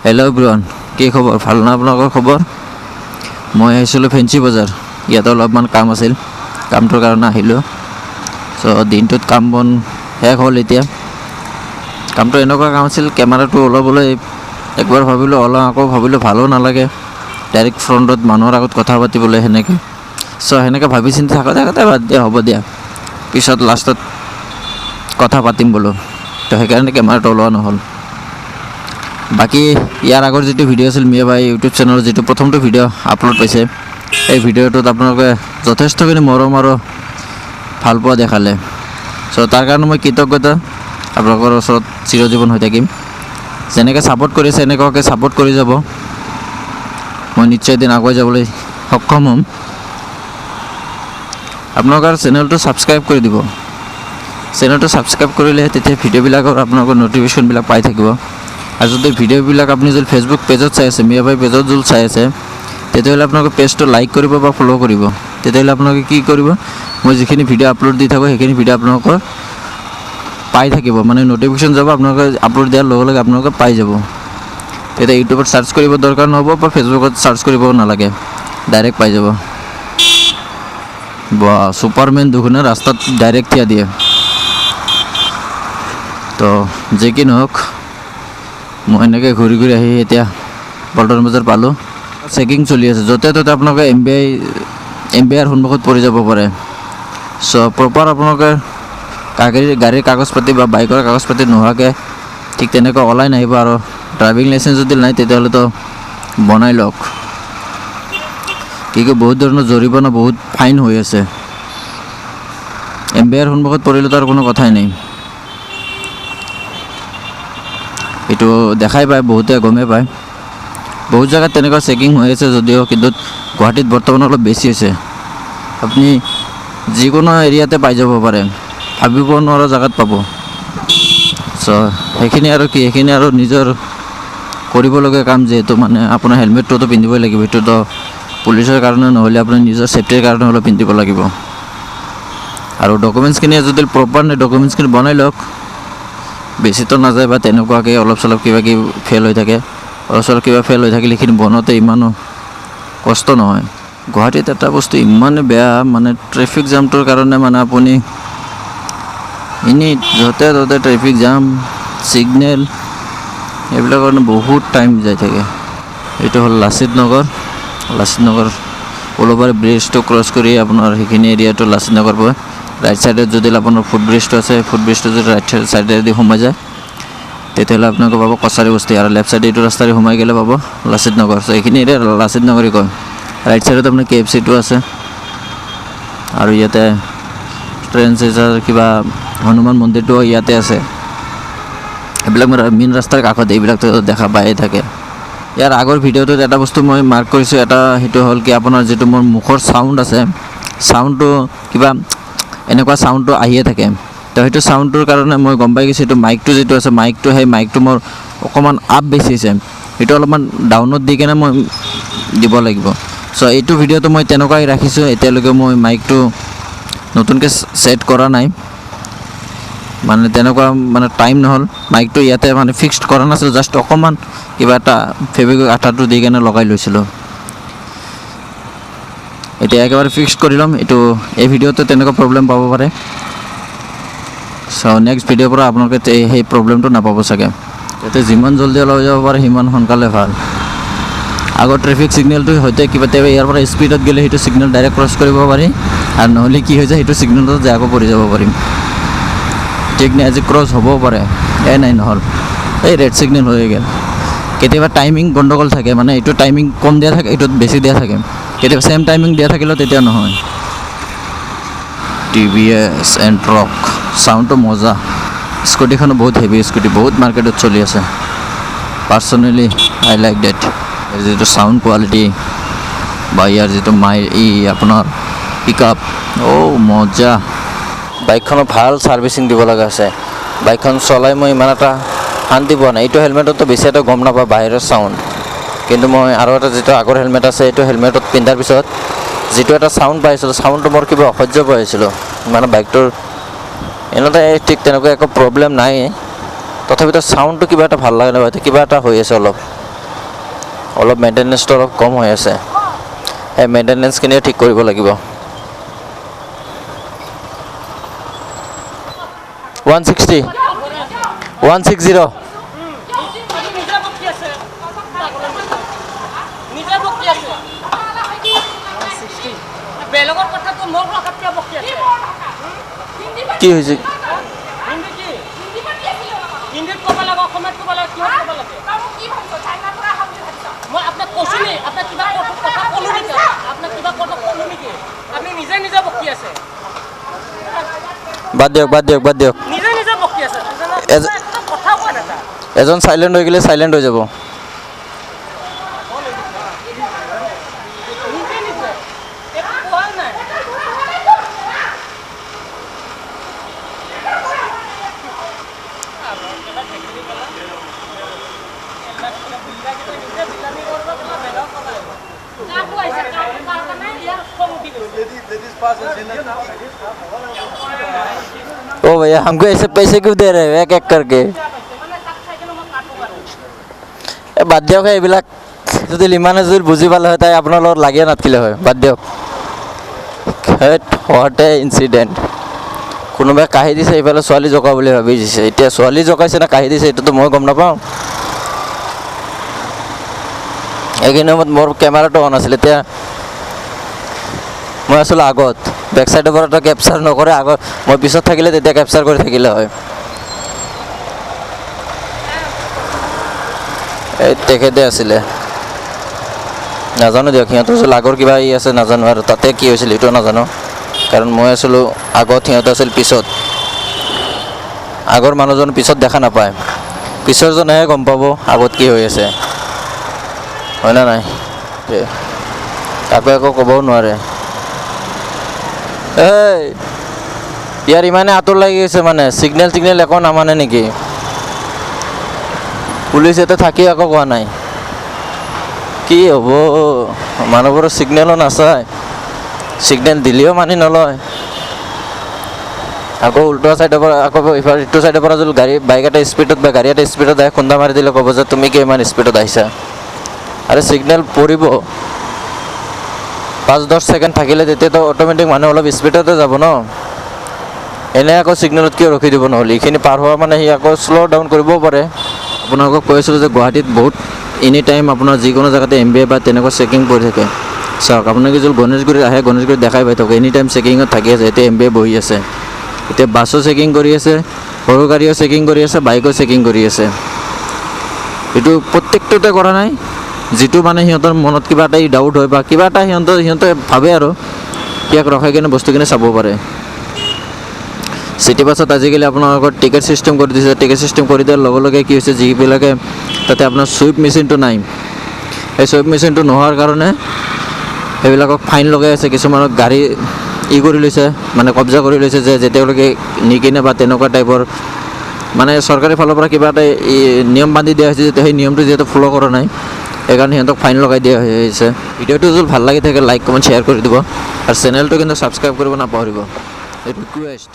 Hello' everyone, কি খবৰ? ভাল না আপোনালোকৰ খবৰ? মই আহিছিলোঁ ফেঞ্চি বজাৰ। ইয়াতে অলপমান কাম আছিল, কামটোৰ কাৰণে আহিলোঁ। দিনটোত কাম বন শেষ হ'ল। এতিয়া কামটো এনেকুৱা কাম আছিল, কেমেৰাটো ওলাবলৈ একবাৰ ভাবিলোঁ ওলাওঁ, আকৌ ভাবিলোঁ ভালো নালাগে ডাইৰেক্ট ফ্ৰণ্টত মানুহৰ আগত কথা পাতিবলৈ সেনেকৈ। সেনেকৈ ভাবি চিন্তি থাকোঁতে বাদ দিয়া, হ'ব দিয়া, পিছত লাষ্টত কথা পাতিম বোলো। সেইকাৰণে কেমেৰাটো ওলোৱা নহ'ল। বাকী ইয়াৰ আগৰ যিটো ভিডিঅ' আছিল, মিয়া ভাই ইউটিউব চেনেলৰ যিটো প্ৰথমটো ভিডিঅ' আপলোড পাইছে, এই আপোনালোকে যথেষ্টখিনি মৰম আৰু ভাল পোৱা দেখালে। তাৰ কাৰণে মই কৃতজ্ঞতা, আপোনালোকৰ ওচৰত চিৰজীৱন হৈ থাকিম। যেনেকৈ ছাপোৰ্ট কৰিছে এনেকুৱাকৈ ছাপোৰ্ট কৰি যাব, মই নিশ্চয় এদিন আগুৱাই যাবলৈ সক্ষম হ'ম। আপোনালোকৰ চেনেলটো ছাবস্ক্ৰাইব কৰি দিব। চেনেলটো ছাবস্ক্ৰাইব কৰিলে তেতিয়া ভিডিঅ'বিলাকৰ আপোনালোকৰ ন'টিফিকেশ্যনবিলাক পাই থাকিব। আৰু যদি ভিডিঅ'বিলাক আপুনি যদি ফেচবুক পেজত চাই আছে, মিয়া ভাই পেজত যদি চাই আছে, তেতিয়াহ'লে আপোনালোকে পেজটো লাইক কৰিব বা ফ'ল' কৰিব। তেতিয়াহ'লে আপোনালোকে কি কৰিব, মই যিখিনি ভিডিঅ' আপলোড দি থাকোঁ সেইখিনি ভিডিঅ' আপোনালোকৰ পাই থাকিব, মানে ন'টিফিকেশ্যন যাব, আপোনালোকে আপলোড দিয়াৰ লগে লগে আপোনালোকে পাই যাব। তেতিয়া ইউটিউবত ছাৰ্চ কৰিব দৰকাৰ নহ'ব বা ফেচবুকত ছাৰ্চ কৰিব নালাগে, ডাইৰেক্ট পাই যাব। বা ছুপাৰমেন দুখনে ৰাস্তাত ডাইৰেক্ট থিয়া দিয়ে। যি কি নহওক, মই এনেকৈ ঘূৰি ঘূৰি আহি এতিয়া পল্টন বজাৰ পালোঁ। চেকিং চলি আছে, য'তে ত'তে আপোনালোকে MBIৰ সন্মুখত পৰি যাব পাৰে। প্ৰপাৰ আপোনালোকে গাড়ীৰ কাগজ পাতি বা বাইকৰ কাগজ পাতি নোহোৱাকৈ ঠিক তেনেকৈ ওলাই নাহিব। আৰু ড্ৰাইভিং লাইচেঞ্চ যদি নাই তেতিয়াহ'লেতো বনাই লওক, কি বহুত ধৰণৰ জৰিমনা, বহুত ফাইন হৈ আছে। MBIৰ সন্মুখত পৰিলে তাৰ কোনো কথাই নাই। এইটো দেখাই পায়, বহুতে গমেই পায়। বহুত জেগাত তেনেকুৱা চেকিং হৈ আছে যদিও, কিন্তু গুৱাহাটীত বৰ্তমান অলপ বেছি হৈছে। আপুনি যিকোনো এৰিয়াতে পাই যাব পাৰে, ভাবিব নোৱাৰা জেগাত পাব। সেইখিনি আৰু কি, সেইখিনি আৰু নিজৰ কৰিবলগীয়া কাম। যিহেতু মানে আপোনাৰ হেলমেটটোতো পিন্ধিবই লাগিব, সেইটোতো পুলিচৰ কাৰণে নহ'লে আপুনি নিজৰ ছেফটিৰ কাৰণে হ'লেও পিন্ধিব লাগিব। আৰু ডকুমেণ্টছখিনি যদি প্ৰপাৰ নাই, ডকুমেণ্টছখিনি বনাই লওক। বেছিতো নাযায় বা তেনেকুৱাকৈ অলপ চলপ কিবা কিবি ফেইল হৈ থাকে, অলপ চলপ কিবা ফেইল হৈ থাকিলে সেইখিনি বনাওঁতে ইমানো কষ্ট নহয়। গুৱাহাটীত এটা বস্তু ইমানে বেয়া, মানে ট্ৰেফিক জামটোৰ কাৰণে মানে আপুনি এনেই য'তে ত'তে ট্ৰেফিক জাম, ছিগনেল, এইবিলাকৰ কাৰণে বহুত টাইম যাই থাকে। এইটো হ'ল লাচিত নগৰ উলুবাৰী ব্ৰিজটো ক্ৰছ কৰি আপোনাৰ সেইখিনি এৰিয়াটো লাচিত নগৰ পৰে। ৰাইট ছাইডত যদি আপোনাৰ ফুটব্ৰিজটো আছে, ফুটব্ৰিজটো যদি ৰাইট ছাইডেদি সোমাই যায় তেতিয়াহ'লে আপোনালোকে পাব কছাৰী বস্তি, আৰু লেফ্ট ছাইডে এইটো ৰাস্তাৰে সোমাই গ'লে পাব লাচিত নগৰ। এইখিনি এৰিয়া লাচিত নগৰী কয়। ৰাইট ছাইডত আপোনাৰ KFCটো আছে, আৰু ইয়াতে ট্ৰেইন ষ্টেচন, কিবা হনুমান মন্দিৰটো ইয়াতে আছে। এইবিলাক মেইন ৰাস্তাৰ কাষত এইবিলাকতো দেখা পায়ে থাকে। ইয়াৰ আগৰ ভিডিঅ'টোত এটা বস্তু মই মাৰ্ক কৰিছোঁ, সেইটো হ'ল কি, আপোনাৰ যিটো মোৰ মুখৰ চাউণ্ড আছে, চাউণ্ডটো কিবা এনেকুৱা চাউণ্ডটো আহিয়ে থাকে। সেইটো চাউণ্ডটোৰ কাৰণে মই গম পাই গৈছোঁ, এইটো মাইকটো যিটো আছে, সেই মাইকটো মোৰ অকণমান আপ বেছি হৈছে, সেইটো অলপমান ডাউনত দি কেনে মই দিব লাগিব। এইটো ভিডিঅ'টো মই তেনেকুৱাই ৰাখিছোঁ। এতিয়ালৈকে মই মাইকটো নতুনকৈ ছেট কৰা নাই, মানে তেনেকুৱা মানে টাইম নহ'ল। মাইকটো ইয়াতে মানে ফিক্সড কৰা নাছিলোঁ, জাষ্ট অকণমান কিবা এটা ফেব্ৰিক আঠাটো দি কেনে লগাই লৈছিলোঁ। এতিয়া একেবাৰে ফিক্সড কৰি ল'ম। এই ভিডিঅ'টো তেনেকুৱা প্ৰব্লেম পাব পাৰে। নেক্সট ভিডিঅ'ৰ পৰা আপোনালোকে সেই প্ৰব্লেমটো নাপাব চাগে। যাতে যিমান জলদি ওলাই যাব পাৰে সিমান সোনকালে ভাল। আগৰ ট্ৰেফিক ছিগনেলটো হয়তো কেতিয়াবা ইয়াৰ পৰা স্পীডত গ'লে সেইটো ছিগনেল ডাইৰেক্ট ক্ৰছ কৰিব পাৰি, আৰু নহ'লে কি হৈ যায়, সেইটো ছিগনেলত যে আকৌ পৰি যাব পাৰিম। ঠিক নাই, আজি ক্ৰছ হ'বও পাৰে, নাই নহ'ল, ৰেড ছিগনেল হৈ গ'ল। কেতিয়াবা টাইমিং গণ্ডগোল থাকে, মানে এইটো টাইমিং কম দিয়া থাকে, এইটোত বেছি দিয়া থাকে। কেতিয়াবা ছেম টাইমিং দিয়া থাকিলেও তেতিয়া নহয়। TVS এণ্ট্ৰক চাউণ্ডটো মজা। স্কুটিখনো বহুত হেভি স্কুটি, বহুত মাৰ্কেটত চলি আছে। Personally I like that. যিটো চাউণ্ড কোৱালিটি বা ইয়াৰ যিটো আপোনাৰ পিক আপ, মজা। বাইকখনত ভাল ছাৰ্ভিচিং দিব লগা আছে। বাইকখন চলাই মই ইমান এটা শান্তি পোৱা নাই। এইটো হেলমেটতো বেছি এটা গম নাপাওঁ বাহিৰৰ চাউণ্ড, কিন্তু মই আৰু এটা যিটো আগৰ হেলমেট আছে, এইটো হেলমেটত পিন্ধাৰ পিছত যিটো এটা চাউণ্ড পাইছিলোঁ, চাউণ্ডটো মোৰ কিবা অসহ্য পাইছিলোঁ। মানে বাইকটোৰ এনেতে ঠিক তেনেকুৱা একো প্ৰব্লেম নাই, তথাপিতো চাউণ্ডটো কিবা এটা ভাল লাগে নহয়, কিবা এটা হৈ আছে অলপ মেইনটেনেঞ্চটো অলপ কম হৈ আছে। সেই মেইনটেনেঞ্চখিনিও ঠিক কৰিব লাগিব। 160 160 কি হৈছে? বাদ দিয়ক। এজন চাইলেণ্ট হৈ গ'লে চাইলেণ্ট হৈ যাব। ओ भैया हमको ऐसे पैसे क्यों दे रहे हो एक करके? বাদ দিয়ক, এইবিলাক যদি ইমানে যদি বুজি পালে হয় তাই আপোনাৰ লগত লাগিয়ে নাথাকিলে হয়। বাদ দিয়ক। What a incident. কোনোবাই কাঢ়ি দিছে, এইফালে ছোৱালী জোকা বুলি ভাবি দিছে। এতিয়া ছোৱালী জোকাইছে না কাঢ়ি দিছে এইটোতো মই গম নাপাওঁ। এইখিনি সময়ত মোৰ কেমেৰাটো অন আছিল। এতিয়া মই আছিলোঁ আগত, বেক চাইডৰ পৰাতো কেপচাৰ নকৰে, আগত মই পিছত থাকিলে তেতিয়া কেপচাৰ কৰি থাকিলে হয়। এই তেখেতে আছিলে, নাজানো দিয়ক। সিহঁতৰ আছিলে আগৰ কিবা আছে নাজানো, আৰু তাতে কি হৈছিল এইটো নাজানো, কাৰণ মই আছিলোঁ আগত, সিহঁত আছিল পিছত। আগৰ মানুহজন পিছত দেখা নাপায়, পিছৰজনেহে গম পাব আগত কি হৈ আছে, হয় না নাই? কাকো একো ক'বও নোৱাৰে। এই ইয়াৰ ইমানে আঁতৰ লাগি গৈছে, মানে চিগনেল একো নামানে নেকি? পুলিচ ইয়াতে থাকি একো কোৱা নাই। কি হ'ব, মানুহবোৰৰ চিগনেলো নাচায়, চিগনেল দিলেও মানি নলয়। আকৌ উল্টা চাইডৰ পৰা, আকৌ ইটো চাইডৰ পৰা যদি বাইক এটা স্পীডত বা গাড়ী এটা স্পীডত আহে, খুন্দা মাৰি দিলে ক'ব যে তুমি কি ইমান স্পীডত আহিছা। আৰে চিগনেল পৰিব, 5-10 ছেকেণ্ড থাকিলে তেতিয়াতো অট'মেটিক মানুহ অলপ স্পীডতে যাব ন। এনে আকৌ চিগনেলত কিয় ৰখি দিব নহ'লে? এইখিনি পাৰ হোৱা মানে সি আকৌ শ্ল' ডাউন কৰিবও পাৰে। আপোনালোকক কৈ আছিলোঁ যে গুৱাহাটীত বহুত এনি টাইম আপোনাৰ যিকোনো জেগাতে MBA বা তেনেকুৱা চেকিং কৰি থাকে। চাওক, আপোনালোকে যদি গণেশগুৰিত আহে, গণেশগুৰিত দেখাই পাই থাকক এনি টাইম চেকিঙত থাকি আছে। এতিয়া MBA বহি আছে, এতিয়া বাছো চেকিং কৰি আছে, সৰু গাড়ীও চেকিং কৰি আছে, বাইকো চেকিং কৰি আছে। এইটো প্ৰত্যেকটোতে কৰা নাই, যিটো মানে সিহঁতৰ মনত কিবা এটা ডাউট হয় বা কিবা এটা সিহঁতে ভাবে আৰু ইয়াক ৰখাই কিনে বস্তুখিনি চাব পাৰে। চিটি বাছত আজিকালি আপোনালোকৰ টিকেট চিষ্টেম কৰি দিছে। টিকেট চিষ্টেম কৰি দিয়াৰ লগে লগে কি হৈছে, যিবিলাকে তাতে আপোনাৰ চুইপ মেচিনটো নাই, সেই চুইপ মেচিনটো নোহোৱাৰ কাৰণে সেইবিলাকক ফাইন লগাই আছে। কিছুমানক গাড়ী কৰি লৈছে, মানে কব্জা কৰি লৈছে, যে তেওঁলোকে নিকিনে বা তেনেকুৱা টাইপৰ, মানে চৰকাৰী ফালৰ পৰা কিবা এটা নিয়ম বান্ধি দিয়া হৈছে, সেই নিয়মটো যিহেতু ফ'ল' কৰা নাই, সেইকাৰণে সিহঁতক ফাইন লগাই দিয়া হৈছে। ভিডিঅ'টো যদি ভাল লাগি থাকে লাইক কমেণ্ট শ্বেয়াৰ কৰি দিব, আৰু চেনেলটো কিন্তু ছাবস্ক্ৰাইব কৰিব নাপাহৰিব, ৰিকুৱেষ্ট।